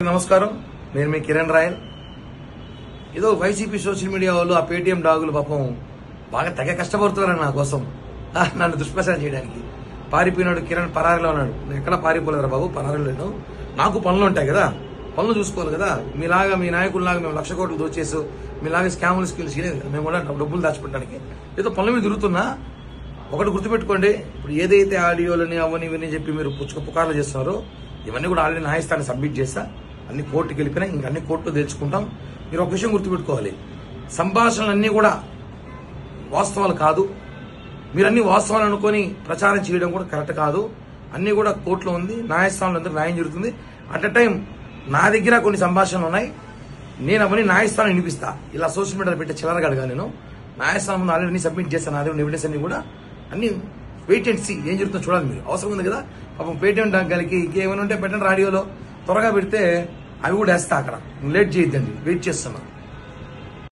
నమస్కారం, నేను మీ కిరణ్ రాయల్. ఏదో వైసీపీ సోషల్ మీడియా వాళ్ళు ఆ పేటీఎం డాగులు పాపం బాగా తెగ కష్టపడుతున్నారు నా కోసం, నన్ను దుష్ప్రచారం చేయడానికి. పారిపోయినాడు కిరణ్, పరారిలో ఉన్నాడు. నేను ఎక్కడ పారిపోలేదురా బాబు, పరారిలో లేను. నాకు పనులు ఉంటాయి కదా, పనులు చూసుకోవాలి కదా. మీలాగా మీ నాయకుల్లాగా మేము 1,00,000 కోట్లు దోచేసు మీలాగా స్కాములు స్కిల్స్ మేము కూడా డబ్బులు దాచిపెట్టడానికి ఏదో పనుల మీద తిరుగుతున్నా. ఒకటి గుర్తుపెట్టుకోండి, ఇప్పుడు ఏదైతే ఆడియోలని అవని ఇవన్నీ చెప్పి మీరు పుకార్లు చేస్తున్నారో ఇవన్నీ కూడా ఆల్రెడీ న్యాయస్థానాన్ని సబ్మిట్ చేస్తా, అన్ని కోర్టుకి వెళ్ళిపోయినా ఇంకా అన్ని కోర్టులో తెచ్చుకుంటాం. మీరు ఒక విషయం గుర్తుపెట్టుకోవాలి, సంభాషణలన్నీ కూడా వాస్తవాలు కాదు. మీరు అన్ని వాస్తవాలు అనుకొని ప్రచారం చేయడం కూడా కరెక్ట్ కాదు. అన్ని కూడా కోర్టులో ఉంది, న్యాయస్థానంలో అందరూ న్యాయం జరుగుతుంది. అట్ అ టైం నా దగ్గర కొన్ని సంభాషణలు ఉన్నాయి, నేను అవన్నీ న్యాయస్థానం వినిపిస్తా. ఇలా సోషల్ మీడియాలో పెట్టే చిల్లరగాడుగా నేను న్యాయస్థానం ముందు ఆల్రెడీ సబ్మిట్ చేస్తాను. అదే ఎవిడెన్స్ అన్ని కూడా అన్ని వెయిట్ అండ్ సీ ఏం జరుగుతుందో చూడాలి. మీరు అవసరం ఉంది కదా పాపం పేటీఎం డాగ్గాలకి ఇంకేమైనా ఉంటే పెట్టండి, రాడియోలో త్వరగా పెడితే అవి కూడా వేస్తా. అక్కడ లేట్ చేయొద్దండి, వెయిట్ చేస్తున్నా.